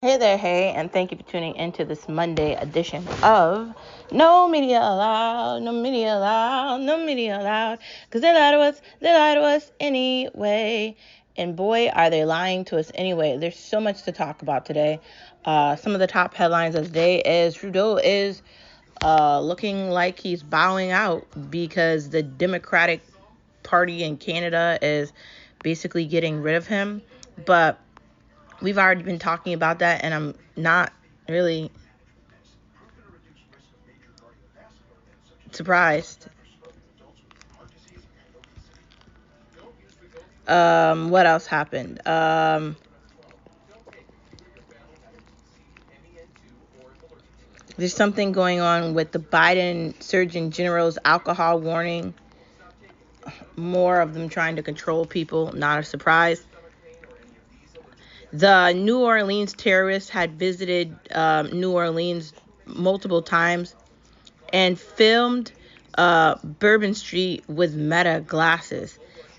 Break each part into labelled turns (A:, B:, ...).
A: Hey there, hey, and thank you for tuning into this Monday edition of No Media Allowed, No Media Allowed, No Media Allowed, because they lie to us anyway. And boy, are they lying to us anyway. There's so much to talk about today. Some of the top headlines of the day is Trudeau is looking like he's bowing out because the Democratic Party in Canada is basically getting rid of him. But we've already been talking about that, and I'm not really surprised. What else happened? There's something going on with the Biden Surgeon General's alcohol warning. More of them trying to control people. Not a surprise. The New Orleans terrorists had visited New Orleans multiple times and filmed Bourbon Street with Meta glasses.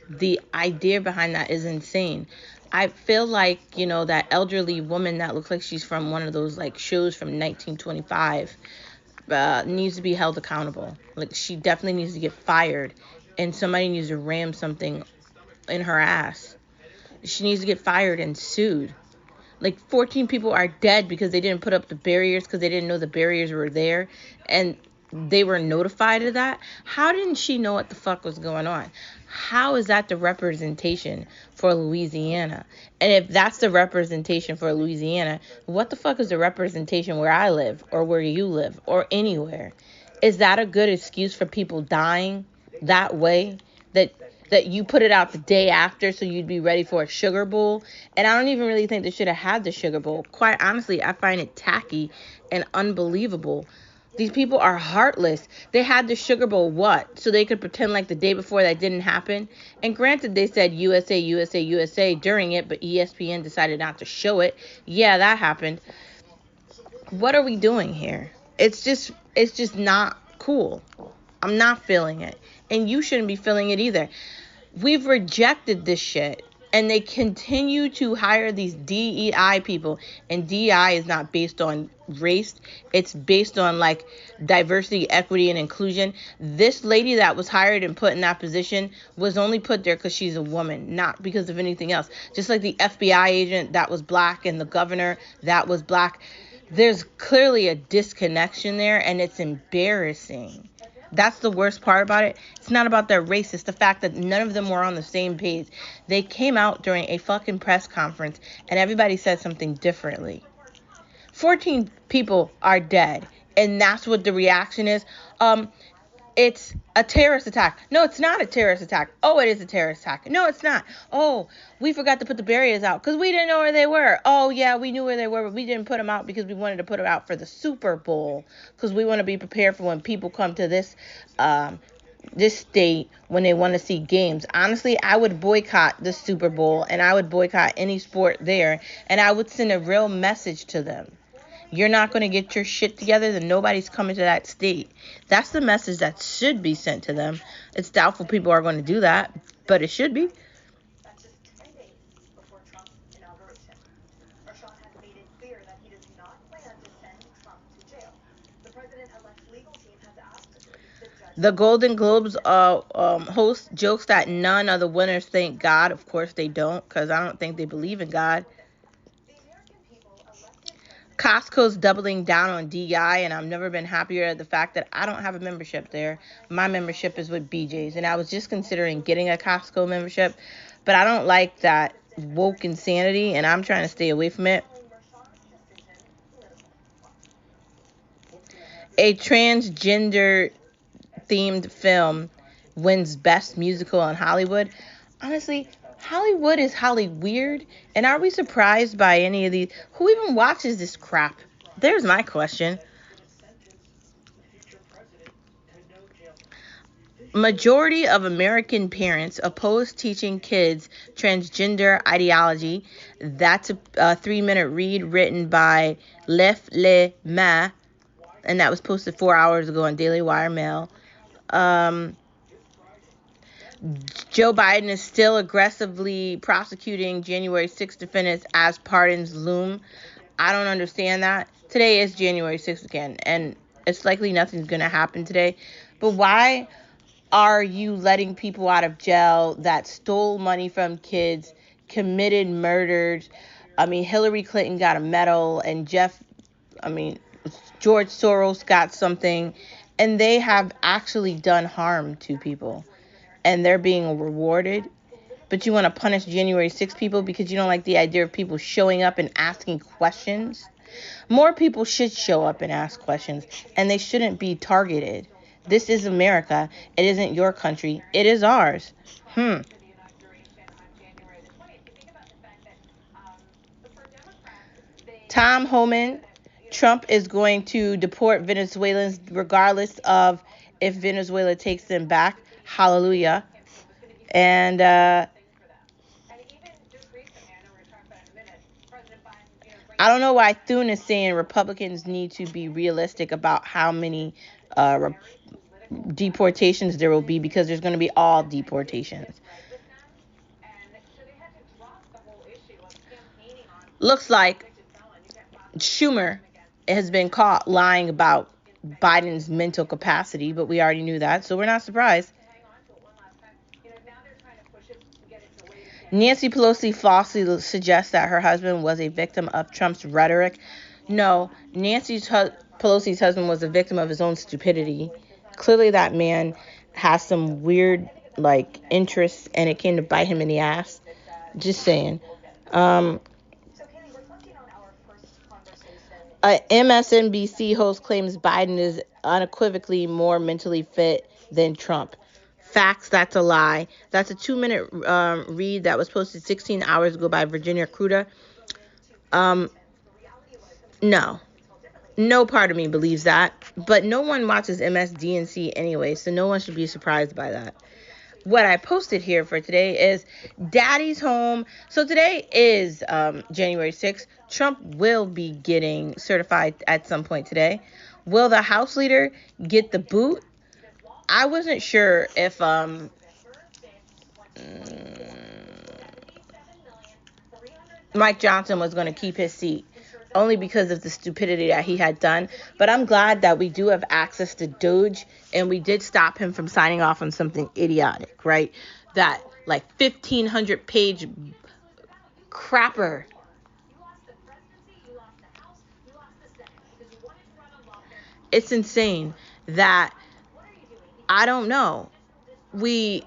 A: The idea behind that is insane. I feel like, that elderly woman that looks like she's from one of those like shows from 1925 needs to be held accountable. Like, she definitely needs to get fired, and somebody needs to ram something in her ass. She needs to get fired and sued. Like, 14 people are dead because they didn't put up the barriers because they didn't know the barriers were there, and they were notified of that. How didn't she know what the fuck was going on? How is that the representation for Louisiana? And if that's the representation for Louisiana, what the fuck is the representation where I live or where you live or anywhere? Is that a good excuse for people dying that way? That you put it out the day after so you'd be ready for a sugar bowl. And I don't even really think they should have had the sugar bowl. Quite honestly, I find it tacky and unbelievable. These people are heartless. They had the sugar bowl what? So they could pretend like the day before that didn't happen. And granted, they said USA, USA, USA during it, but ESPN decided not to show it. Yeah, that happened. What are we doing here? It's just not cool. I'm not feeling it. And you shouldn't be feeling it either. We've rejected this shit. And they continue to hire these DEI people. And DEI is not based on race. It's based on like diversity, equity, and inclusion. This lady that was hired and put in that position was only put there because she's a woman, not because of anything else. Just like the FBI agent that was black and the governor that was black. There's clearly a disconnection there, and it's embarrassing. That's the worst part about it. It's not about their race. It's the fact that none of them were on the same page. They came out during a fucking press conference and everybody said something differently. 14 people are dead. And that's what the reaction is. It's a terrorist attack. No, it's not a terrorist attack. Oh, it is a terrorist attack. No, it's not. Oh, we forgot to put the barriers out because we didn't know where they were. Oh, yeah, we knew where they were, but we didn't put them out because we wanted to put them out for the Super Bowl because we want to be prepared for when people come to this state when they want to see games. Honestly, I would boycott the Super Bowl and I would boycott any sport there, and I would send a real message to them. You're not going to get your shit together, then nobody's coming to that state. That's the message that should be sent to them. It's doubtful people are going to do that, but it should be. The Golden Globes host jokes that none of the winners thank God. Of course they don't, because I don't think they believe in God. Costco's doubling down on DI, and I've never been happier at the fact that I don't have a membership there. My membership is with BJ's, and I was just considering getting a Costco membership, but I don't like that woke insanity, and I'm trying to stay away from it. A transgender themed film wins Best Musical in Hollywood. Honestly, Hollywood is Holly weird, and are we surprised by any of these? Who even watches this crap? There's my question. Majority of American parents oppose teaching kids transgender ideology. That's a 3-minute read written by Lef Le Ma, and that was posted 4 hours ago on Daily Wire Mail. Joe Biden is still aggressively prosecuting January 6th defendants as pardons loom. I don't understand that. Today is January 6th again, and it's likely nothing's going to happen today. But why are you letting people out of jail that stole money from kids, committed murders? I mean, Hillary Clinton got a medal, and George Soros got something, and they have actually done harm to people, and they're being rewarded. But you want to punish January 6 people because you don't like the idea of people showing up and asking questions? More people should show up and ask questions, and they shouldn't be targeted. This is America. It isn't your country. It is ours. Tom Homan, Trump is going to deport Venezuelans regardless of if Venezuela takes them back. Hallelujah. And I don't know why Thune is saying Republicans need to be realistic about how many deportations there will be, because there's going to be all deportations. Looks like Schumer has been caught lying about Biden's mental capacity, but we already knew that, so we're not surprised. Nancy Pelosi falsely suggests that her husband was a victim of Trump's rhetoric. No, Pelosi's husband was a victim of his own stupidity. Clearly that man has some weird, interests, and it came to bite him in the ass. Just saying. A MSNBC host claims Biden is unequivocally more mentally fit than Trump. Facts, that's a lie. That's a 2-minute read that was posted 16 hours ago by Virginia Kruta. No part of me believes that, but no one watches MSDNC anyway, so no one should be surprised by that. What I posted here for today is Daddy's home. So today is January 6th. Trump will be getting certified at some point today. Will the House leader get the boot? I wasn't sure if Mike Johnson was going to keep his seat, only because of the stupidity that he had done. But I'm glad that we do have access to Doge, and we did stop him from signing off on something idiotic, right? That 1,500 page crapper. It's insane that, I don't know, we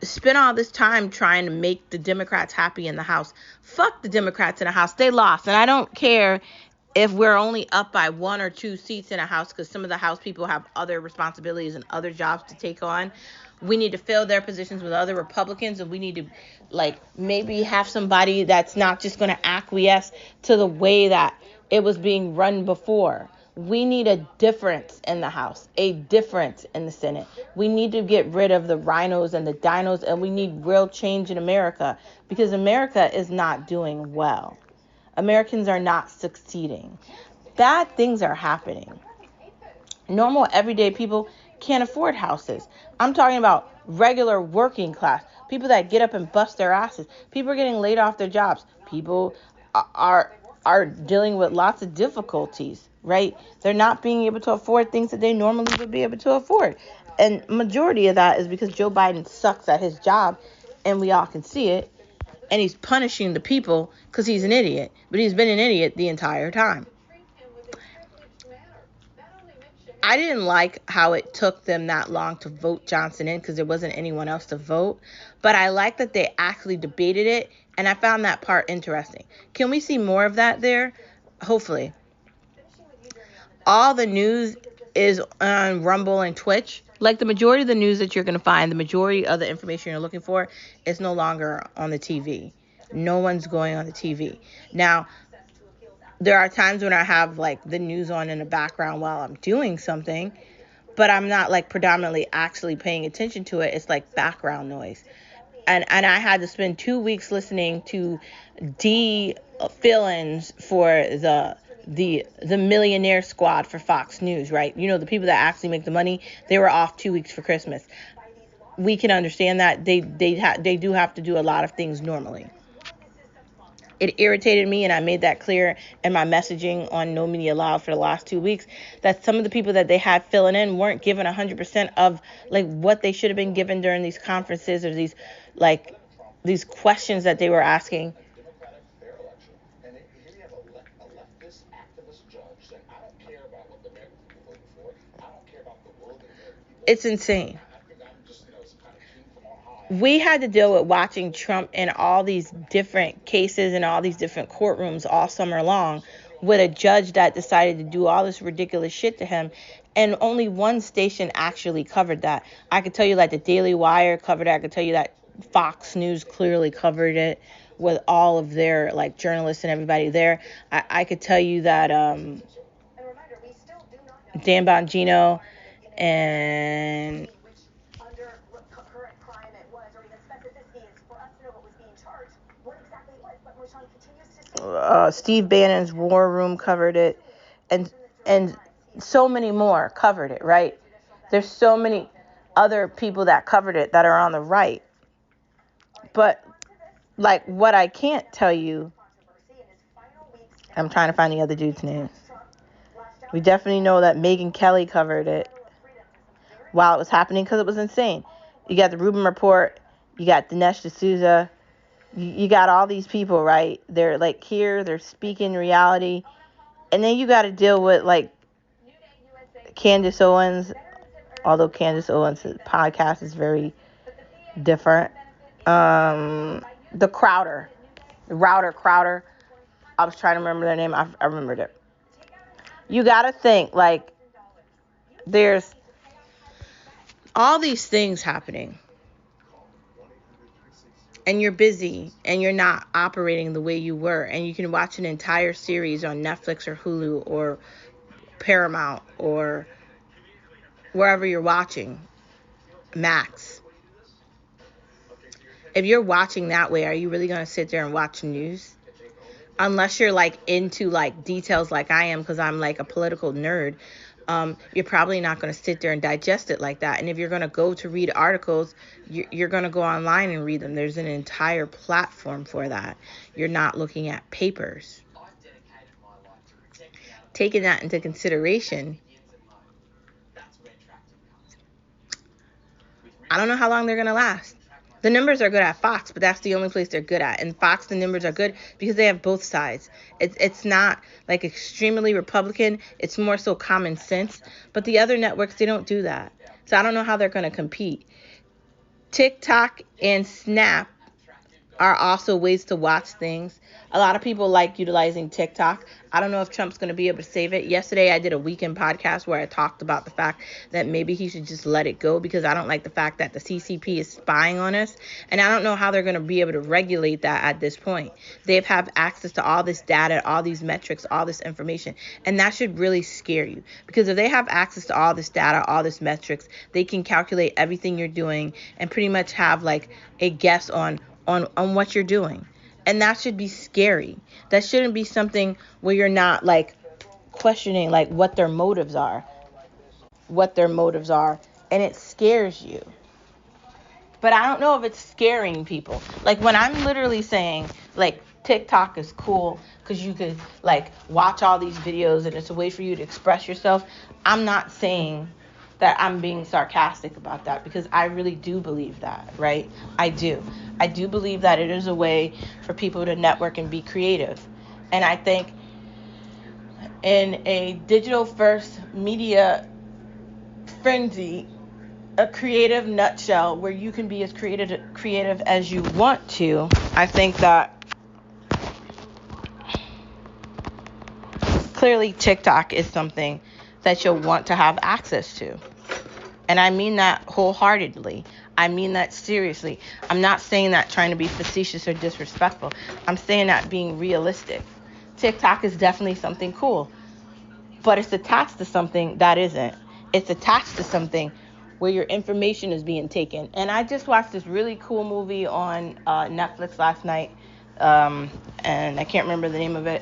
A: spent all this time trying to make the Democrats happy in the House. Fuck the Democrats in the House. They lost. And I don't care if we're only up by 1 or 2 seats in a House, because some of the House people have other responsibilities and other jobs to take on. We need to fill their positions with other Republicans, and we need to maybe have somebody that's not just going to acquiesce to the way that it was being run before. We need a difference in the House, a difference in the Senate. We need to get rid of the rhinos and the dinos, and we need real change in America, because America is not doing well. Americans are not succeeding. Bad things are happening. Normal, everyday people can't afford houses. I'm talking about regular working class, people that get up and bust their asses. People are getting laid off their jobs. People are dealing with lots of difficulties, right? They're not being able to afford things that they normally would be able to afford. And majority of that is because Joe Biden sucks at his job, and we all can see it. And he's punishing the people because he's an idiot. But he's been an idiot the entire time. I didn't like how it took them that long to vote Johnson in, because there wasn't anyone else to vote. But I like that they actually debated it, and I found that part interesting. Can we see more of that there? Hopefully. All the news is on Rumble and Twitch. The majority of the news that you're going to find, the majority of the information you're looking for, is no longer on the TV. No one's going on the TV. Now, there are times when I have the news on in the background while I'm doing something, but I'm not predominantly actually paying attention to it. It's background noise. And I had to spend 2 weeks listening to fill-ins for the millionaire squad for Fox News, right? You know, the people that actually make the money, they were off 2 weeks for Christmas. We can understand that they do have to do a lot of things normally. It irritated me, and I made that clear in my messaging on No Media Allowed for the last 2 weeks, that some of the people that they had filling in weren't given 100% of like what they should have been given during these conferences, or these questions that they were asking. It's insane. We had to deal with watching Trump in all these different cases and all these different courtrooms all summer long, with a judge that decided to do all this ridiculous shit to him. And only one station actually covered that. I could tell you like the Daily Wire covered it. I could tell you that Fox News clearly covered it with all of their like journalists and everybody there. I could tell you that Dan Bongino and Steve Bannon's War Room covered it, and so many more covered it, right? There's so many other people that covered it that are on the right. But like what I can't tell you, I'm trying to find the other dude's name. We definitely know that Megyn Kelly covered it while it was happening because it was insane. You got the Rubin Report, you got Dinesh D'Souza, you got all these people, right? They're like here, they're speaking reality. And then you got to deal with like Candace Owens, although Candace Owens' podcast is very different. The Crowder. I was trying to remember their name. I remembered it. You got to think like there's all these things happening, and you're busy and you're not operating the way you were, and you can watch an entire series on Netflix or Hulu or Paramount or wherever you're watching, Max. If you're watching that way, are you really going to sit there and watch news? Unless you're like into like details like I am, because I'm like a political nerd, you're probably not going to sit there and digest it like that. And if you're going to go to read articles, you're going to go online and read them. There's an entire platform for that. You're not looking at papers. Taking that into consideration, I don't know how long they're going to last. The numbers are good at Fox, but that's the only place they're good at. And Fox, the numbers are good because they have both sides. It's not like extremely Republican. It's more so common sense. But the other networks, they don't do that. So I don't know how they're going to compete. TikTok and Snap are also ways to watch things. A lot of people like utilizing TikTok. I don't know if Trump's going to be able to save it. Yesterday, I did a weekend podcast where I talked about the fact that maybe he should just let it go, because I don't like the fact that the CCP is spying on us. And I don't know how they're going to be able to regulate that at this point. They have access to all this data, all these metrics, all this information. And that should really scare you, because if they have access to all this data, all this metrics, they can calculate everything you're doing and pretty much have like a guess on what you're doing. And that should be scary. That shouldn't be something where you're not like questioning like what their motives are. And it scares you. But I don't know if it's scaring people. Like when I'm literally saying like TikTok is cool because you could like watch all these videos and it's a way for you to express yourself, I'm not saying that I'm being sarcastic about that, because I really do believe that, right? I do believe that it is a way for people to network and be creative. And I think in a digital first media frenzy, a creative nutshell where you can be as creative as you want to, I think that clearly TikTok is something that you'll want to have access to. And I mean that wholeheartedly. I mean that seriously. I'm not saying that trying to be facetious or disrespectful. I'm saying that being realistic. TikTok is definitely something cool, but it's attached to something that isn't. It's attached to something where your information is being taken. And I just watched this really cool movie on Netflix last night, and I can't remember the name of it.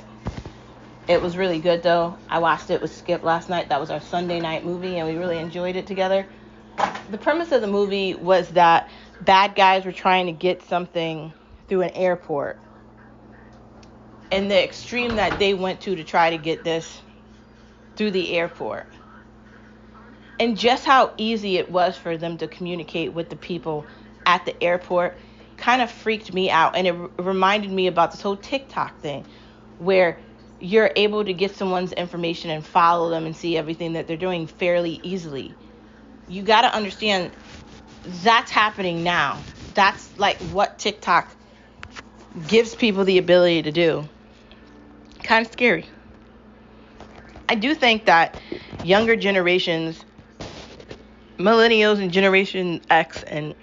A: It was really good, though. I watched it with Skip last night. That was our Sunday night movie, and we really enjoyed it together. The premise of the movie was that bad guys were trying to get something through an airport. and the extreme that they went to try to get this through the airport. And just how easy it was for them to communicate with the people at the airport kind of freaked me out. And it reminded me about this whole TikTok thing where you're able to get someone's information and follow them and see everything that they're doing fairly easily. You got to understand that's happening now. That's like what TikTok gives people the ability to do. Kind of scary. I do think that younger generations, millennials and Generation X, and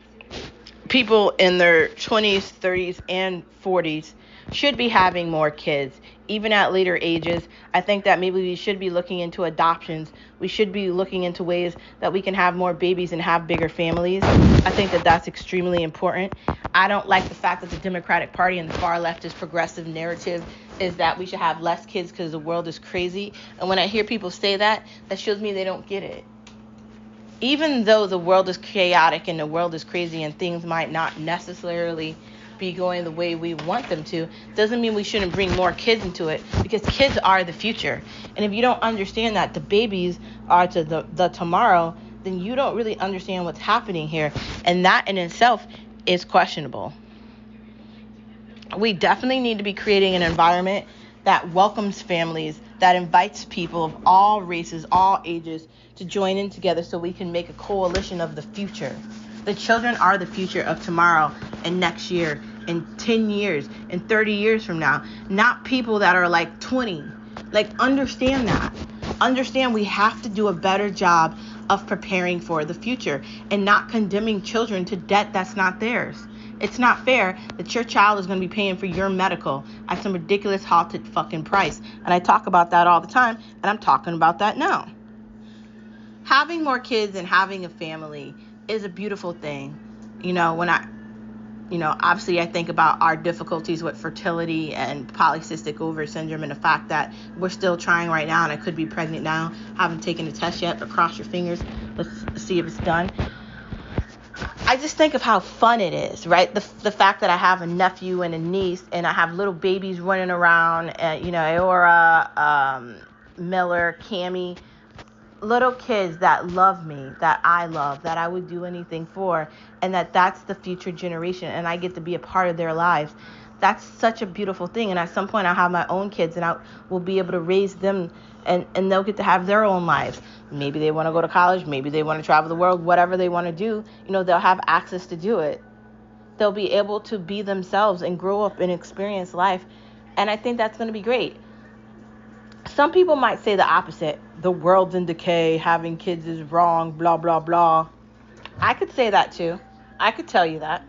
A: people in their 20s, 30s, and 40s should be having more kids, even at later ages. I think that maybe we should be looking into adoptions. We should be looking into ways that we can have more babies and have bigger families. I think that that's extremely important. I don't like the fact that the Democratic Party and the far leftist progressive narrative is that we should have less kids because the world is crazy. And when I hear people say that, that shows me they don't get it. Even though the world is chaotic and the world is crazy and things might not necessarily be going the way we want them to, doesn't mean we shouldn't bring more kids into it, because kids are the future. And if you don't understand that the babies are to the tomorrow, then you don't really understand what's happening here. And that in itself is questionable. We definitely need to be creating an environment that welcomes families, that invites people of all races, all ages to join in together so we can make a coalition of the future. The children are the future of tomorrow and next year and 10 years and 30 years from now, not people that are like 20. Like, understand that. Understand we have to do a better job of preparing for the future and not condemning children to debt that's not theirs. It's not fair that your child is going to be paying for your medical at some ridiculous halted fucking price. And I talk about that all the time, and I'm talking about that now. Having more kids and having a family is a beautiful thing. Obviously I think about our difficulties with fertility and polycystic ovary syndrome and the fact that we're still trying right now, and I could be pregnant now. Haven't taken the test yet, but cross your fingers. Let's see if it's done. I just think of how fun it is, right? The fact that I have a nephew and a niece, and I have little babies running around, Aora, Miller, Cammie, little kids that love me, that I love, that I would do anything for, and that's the future generation, and I get to be a part of their lives. That's such a beautiful thing. And at some point I'll have my own kids, and I will be able to raise them, and they'll get to have their own lives. Maybe they want to go to college, maybe they want to travel the world, whatever they want to do, they'll have access to do it. They'll be able to be themselves and grow up and experience life. And I think that's going to be great. Some people might say the opposite. The world's in decay, having kids is wrong, blah, blah, blah. I could say that too. I could tell you that.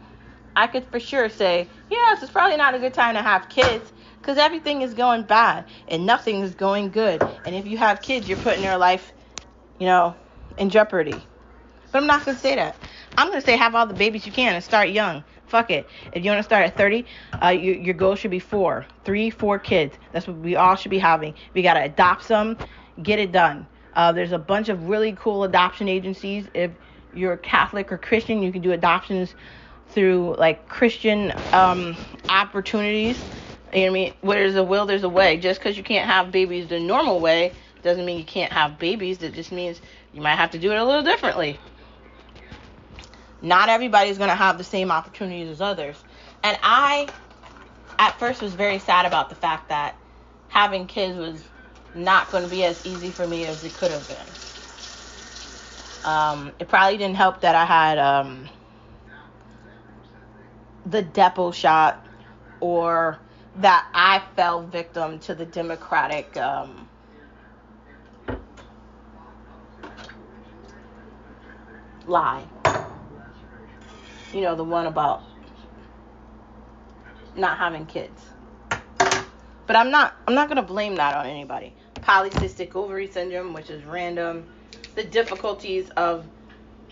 A: I could for sure say, yes, it's probably not a good time to have kids, because everything is going bad and nothing is going good. And if you have kids, you're putting their life, in jeopardy. But I'm not going to say that. I'm going to say have all the babies you can and start young. Fuck it. If you want to start at 30, your goal should be 4 kids. That's what we all should be having. We got to adopt some, get it done. There's a bunch of really cool adoption agencies. If you're Catholic or Christian, you can do adoptions through like Christian opportunities. You know what I mean? Where there's a will, there's a way. Just because you can't have babies the normal way doesn't mean you can't have babies. It just means you might have to do it a little differently. Not everybody's going to have the same opportunities as others. And I, at first, was very sad about the fact that having kids was not going to be as easy for me as it could have been. It probably didn't help that I had the Depo shot, or that I fell victim to the Democratic lie. The one about not having kids. But I'm not going to blame that on anybody. Polycystic ovary syndrome, which is random. The difficulties of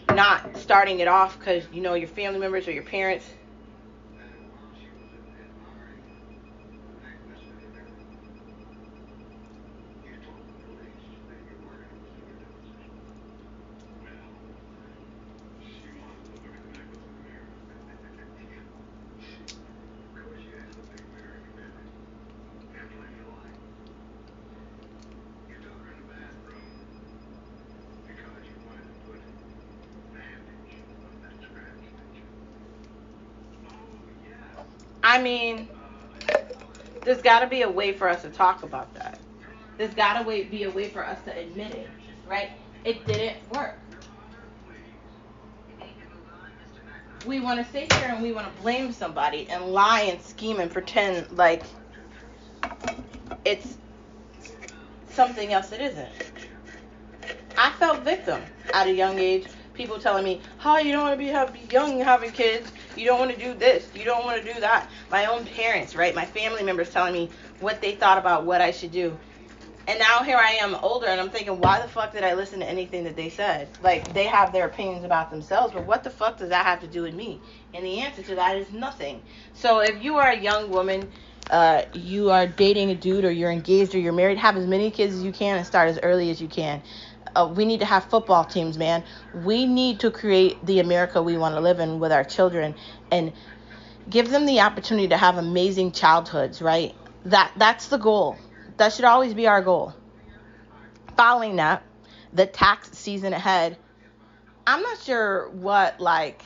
A: not starting it off because, your family members or your parents I mean, there's got to be a way for us to talk about that. There's got to be a way for us to admit it, right? It didn't work. We want to sit here and we want to blame somebody and lie and scheme and pretend like it's something else it isn't. I felt victim at a young age. People telling me, "Oh, you don't want to be young having kids. You don't want to do this. You don't want to do that." My own parents, right? My family members telling me what they thought about what I should do. And now here I am older and I'm thinking, why the fuck did I listen to anything that they said? Like, they have their opinions about themselves, but what the fuck does that have to do with me? And the answer to that is nothing. So if you are a young woman, you are dating a dude, or you're engaged, or you're married, have as many kids as you can and start as early as you can. We need to have football teams, man. We need to create the America we want to live in with our children and give them the opportunity to have amazing childhoods, right? That's the goal. That should always be our goal. Following that, the tax season ahead, I'm not sure what, like,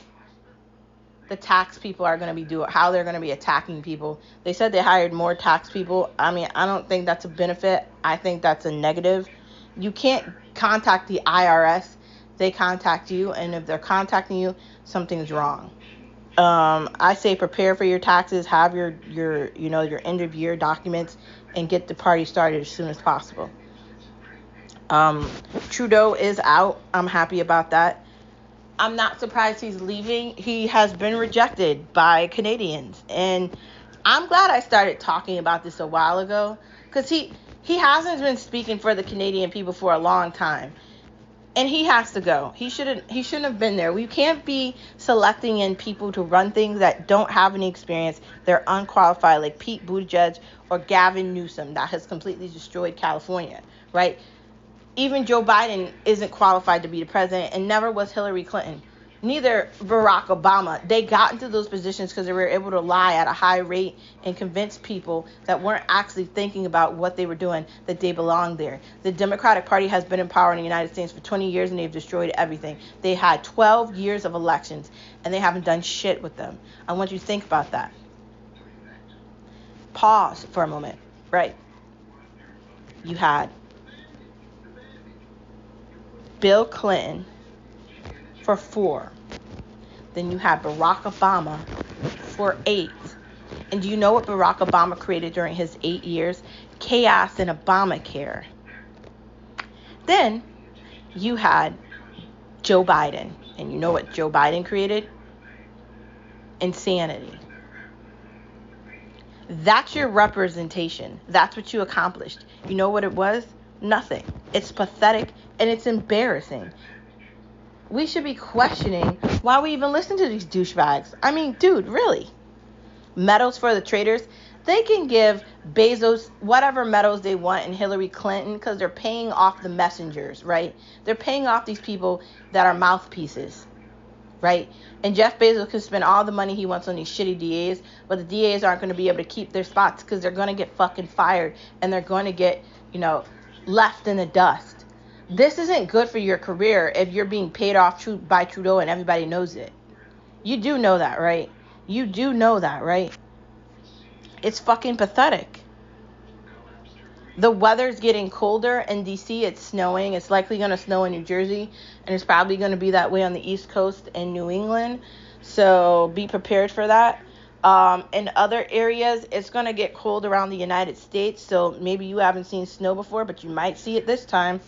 A: the tax people are going to be doing, how they're going to be attacking people. They said they hired more tax people. I mean, I don't think that's a benefit. I think that's a negative. You can't contact the IRS. They contact you, and if they're contacting you, something's wrong. I say prepare for your taxes, have your end of year documents, and get the party started as soon as possible. Trudeau is out. I'm happy about that. I'm not surprised he's leaving. He has been rejected by Canadians, and I'm glad I started talking about this a while ago, because he hasn't been speaking for the Canadian people for a long time. And he has to go. He shouldn't have been there. We can't be selecting in people to run things that don't have any experience. They're unqualified, like Pete Buttigieg or Gavin Newsom, that has completely destroyed California, right? Even Joe Biden isn't qualified to be the president, and never was Hillary Clinton. Neither Barack Obama. They got into those positions because they were able to lie at a high rate and convince people that weren't actually thinking about what they were doing, that they belonged there. The Democratic Party has been in power in the United States for 20 years, and they've destroyed everything. They had 12 years of elections, and they haven't done shit with them. I want you to think about that. Pause for a moment. Right. You had Bill Clinton for 4. Then you had Barack Obama for 8. And do you know what Barack Obama created during his 8 years? Chaos in Obamacare. Then you had Joe Biden. And you know what Joe Biden created? Insanity. That's your representation. That's what you accomplished. You know what it was? Nothing. It's pathetic and it's embarrassing. We should be questioning why we even listen to these douchebags. I mean, dude, really? Medals for the traitors? They can give Bezos whatever medals they want and Hillary Clinton, because they're paying off the messengers, right? They're paying off these people that are mouthpieces, right? And Jeff Bezos can spend all the money he wants on these shitty DAs, but the DAs aren't going to be able to keep their spots because they're going to get fucking fired and they're going to get, left in the dust. This isn't good for your career if you're being paid off by Trudeau and everybody knows it. You do know that, right? You do know that, right? It's fucking pathetic. The weather's getting colder in D.C. It's snowing. It's likely going to snow in New Jersey. And it's probably going to be that way on the East Coast and New England. So be prepared for that. In other areas, it's going to get cold around the United States. So maybe you haven't seen snow before, but you might see it this time.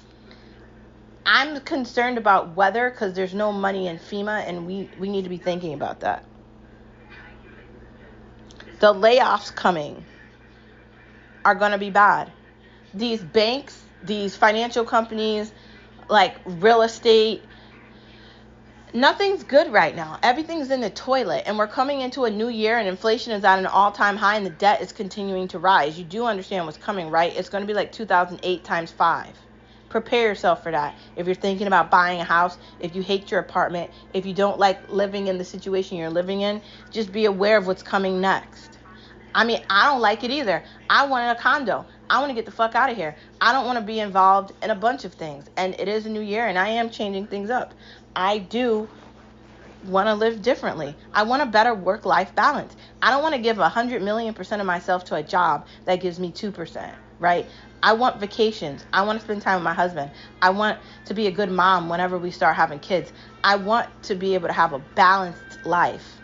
A: I'm concerned about weather because there's no money in FEMA, and we need to be thinking about that. The layoffs coming are going to be bad. These banks, these financial companies, like real estate, nothing's good right now. Everything's in the toilet, and we're coming into a new year, and inflation is at an all-time high, and the debt is continuing to rise. You do understand what's coming, right? It's going to be like 2008 times 5. Prepare yourself for that. If you're thinking about buying a house, if you hate your apartment, if you don't like living in the situation you're living in, just be aware of what's coming next. I mean, I don't like it either. I want a condo. I want to get the fuck out of here. I don't want to be involved in a bunch of things. And it is a new year, and I am changing things up. I do want to live differently. I want a better work-life balance. I don't want to give 100,000,000% of myself to a job that gives me 2%, right? I want vacations. I want to spend time with my husband. I want to be a good mom whenever we start having kids. I want to be able to have a balanced life.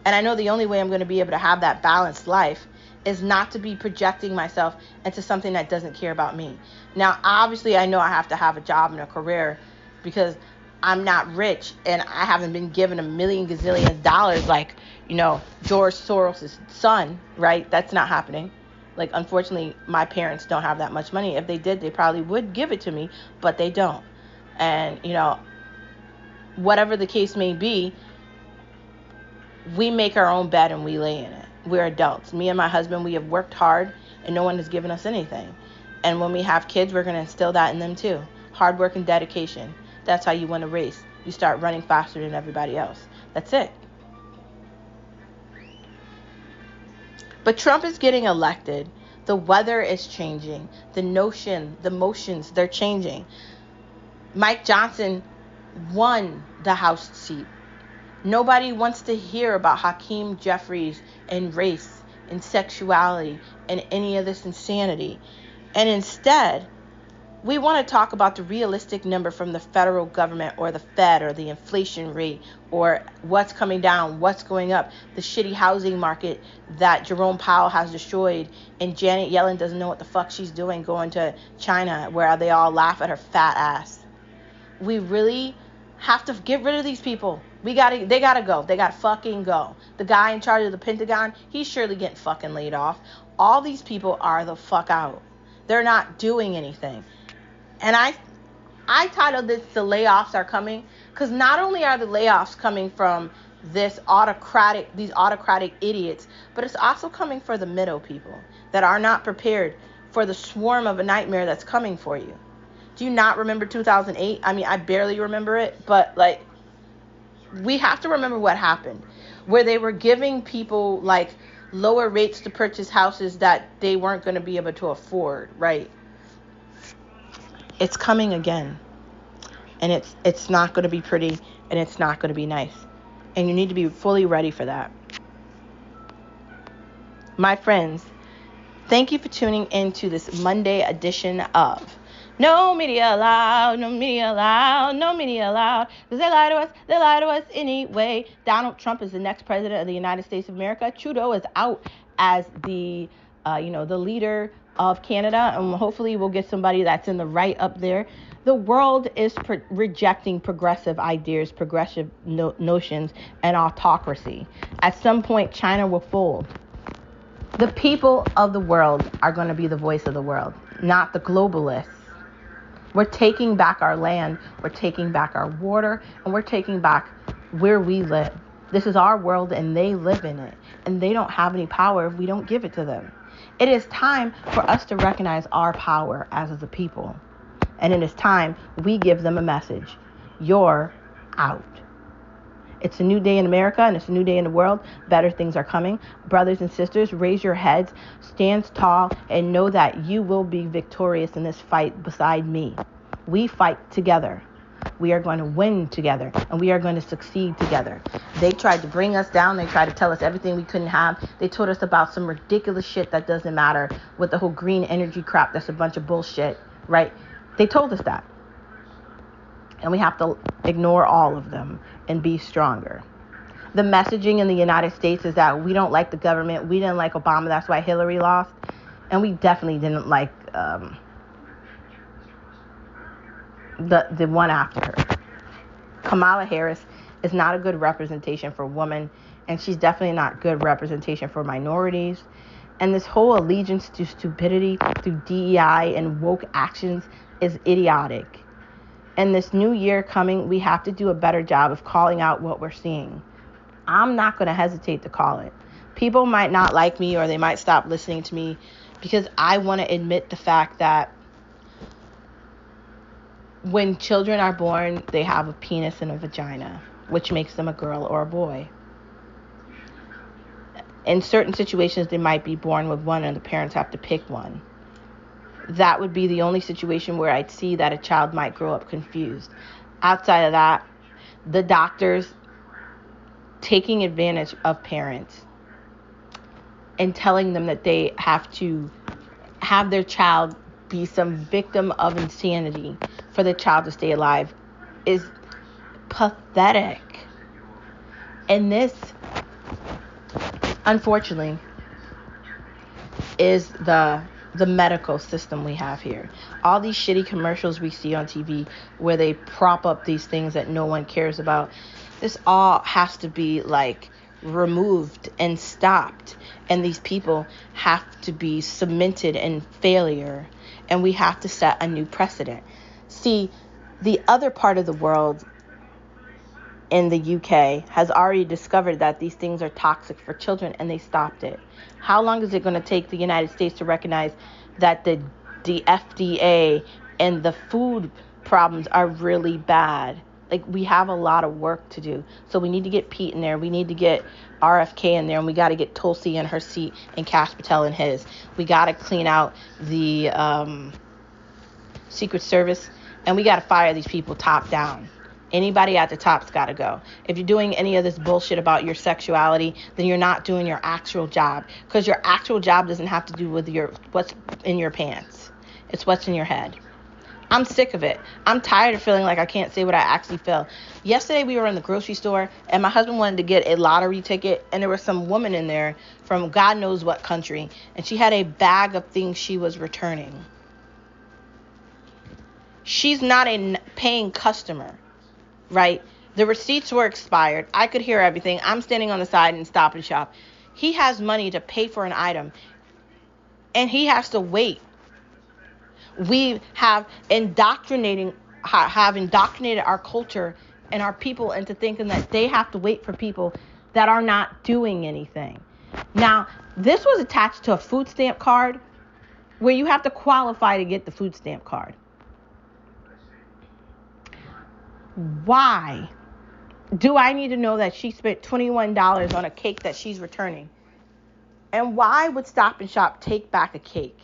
A: And I know the only way I'm going to be able to have that balanced life is not to be projecting myself into something that doesn't care about me. Now, obviously, I know I have to have a job and a career because I'm not rich and I haven't been given a million gazillion dollars like, George Soros' son, right? That's not happening. Like, unfortunately, my parents don't have that much money. If they did, they probably would give it to me, but they don't. And, whatever the case may be, we make our own bed and we lay in it. We're adults. Me and my husband, we have worked hard and no one has given us anything. And when we have kids, we're going to instill that in them too. Hard work and dedication. That's how you win a race. You start running faster than everybody else. That's it. But Trump is getting elected. The weather is changing. The motions, they're changing. Mike Johnson won the House seat. Nobody wants to hear about Hakeem Jeffries and race and sexuality and any of this insanity. And instead, we want to talk about the realistic number from the federal government or the Fed or the inflation rate or what's coming down, what's going up, the shitty housing market that Jerome Powell has destroyed, and Janet Yellen doesn't know what the fuck she's doing going to China where they all laugh at her fat ass. We really have to get rid of these people. They gotta go. They gotta fucking go. The guy in charge of the Pentagon, he's surely getting fucking laid off. All these people are the fuck out. They're not doing anything. And I titled this "The Layoffs Are Coming" because not only are the layoffs coming from these autocratic idiots, but it's also coming for the middle people that are not prepared for the swarm of a nightmare that's coming for you. Do you not remember 2008? I mean, I barely remember it, but we have to remember what happened, where they were giving people lower rates to purchase houses that they weren't going to be able to afford, right? It's coming again, and it's not going to be pretty, and it's not going to be nice, and you need to be fully ready for that. My friends, thank you for tuning into this Monday edition of No Media Allowed, No Media Allowed, No Media Allowed, because they lie to us anyway. Donald Trump is the next president of the United States of America. Trudeau is out as the leader of Canada, and hopefully we'll get somebody that's in the right up there. The world is rejecting progressive ideas, progressive notions, and autocracy. At some point, China will fold. The people of the world are going to be the voice of the world, not the globalists. We're taking back our land, we're taking back our water, and we're taking back where we live. This is our world and they live in it. And they don't have any power if we don't give it to them. It is time for us to recognize our power as the people. And it is time we give them a message. You're out. It's a new day in America and it's a new day in the world. Better things are coming. Brothers and sisters, raise your heads, stand tall, and know that you will be victorious in this fight beside me. We fight together. We are going to win together, and we are going to succeed together. They tried to bring us down. They tried to tell us everything we couldn't have. They told us about some ridiculous shit that doesn't matter with the whole green energy crap. That's a bunch of bullshit, right? They told us that. And we have to ignore all of them and be stronger. The messaging in the United States is that we don't like the government. We didn't like Obama. That's why Hillary lost. And we definitely didn't like the one after her. Kamala Harris is not a good representation for women. And she's definitely not good representation for minorities. And this whole allegiance to stupidity through DEI and woke actions is idiotic. And this new year coming, we have to do a better job of calling out what we're seeing. I'm not going to hesitate to call it. People might not like me or they might stop listening to me because I want to admit the fact that when children are born, they have a penis and a vagina, which makes them a girl or a boy. In certain situations, they might be born with one and the parents have to pick one. That would be the only situation where I'd see that a child might grow up confused. Outside of that, the doctors taking advantage of parents and telling them that they have to have their child be some victim of insanity for the child to stay alive is pathetic. And this, unfortunately, is the medical system we have here. All these shitty commercials we see on TV where they prop up these things that no one cares about. This all has to be like removed and stopped. And these people have to be cemented in failure. And we have to set a new precedent. See, the other part of the world in the UK has already discovered that these things are toxic for children, and they stopped it. How long is it going to take the United States to recognize that the FDA and the food problems are really bad? Like, we have a lot of work to do. So we need to get Pete in there. We need to get RFK in there. And we got to get Tulsi in her seat and Kash Patel in his. We got to clean out the Secret Service. And we got to fire these people top down. Anybody at the top's got to go. If you're doing any of this bullshit about your sexuality, then you're not doing your actual job. Because your actual job doesn't have to do with what's in your pants. It's what's in your head. I'm sick of it. I'm tired of feeling like I can't say what I actually feel. Yesterday we were in the grocery store and my husband wanted to get a lottery ticket, and there was some woman in there from God knows what country, and she had a bag of things she was returning. She's not a paying customer, right? The receipts were expired. I could hear everything. I'm standing on the side and Stop and Shop. He has money to pay for an item, and he has to wait. We have indoctrinated our culture and our people into thinking that they have to wait for people that are not doing anything. Now, this was attached to a food stamp card where you have to qualify to get the food stamp card. Why do I need to know that she spent $21 on a cake that she's returning? And why would Stop and Shop take back a cake?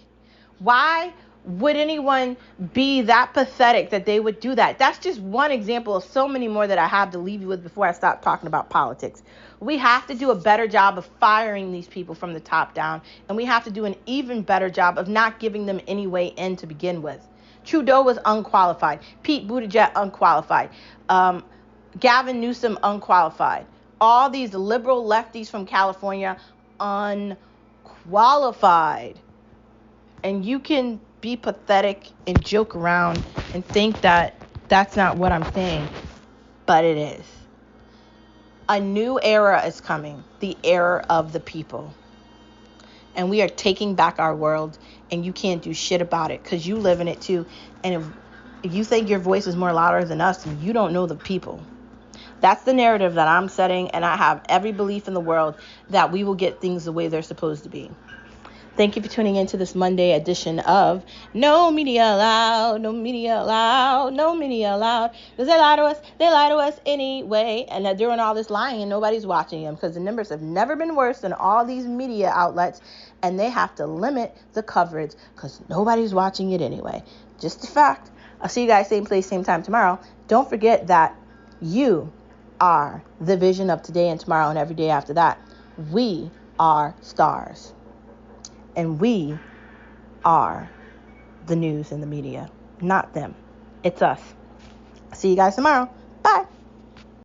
A: Why would anyone be that pathetic that they would do that? That's just one example of so many more that I have to leave you with before I stop talking about politics. We have to do a better job of firing these people from the top down, and we have to do an even better job of not giving them any way in to begin with. Trudeau was unqualified. Pete Buttigieg unqualified. Gavin Newsom unqualified. All these liberal lefties from California unqualified. And you can be pathetic and joke around and think that that's not what I'm saying, but it is. A new era is coming, the era of the people. And we are taking back our world, and you can't do shit about it because you live in it too. And if you think your voice is more louder than us, you don't know the people. That's the narrative that I'm setting, and I have every belief in the world that we will get things the way they're supposed to be. Thank you for tuning in to this Monday edition of No Media Allowed, No Media Allowed, No Media Allowed. Because they lie to us anyway. And they're doing all this lying and nobody's watching them because the numbers have never been worse than all these media outlets. And they have to limit the coverage because nobody's watching it anyway. Just a fact. I'll see you guys same place, same time tomorrow. Don't forget that you are the vision of today and tomorrow and every day after that. We are stars. And we are the news and the media, not them. It's us. See you guys tomorrow.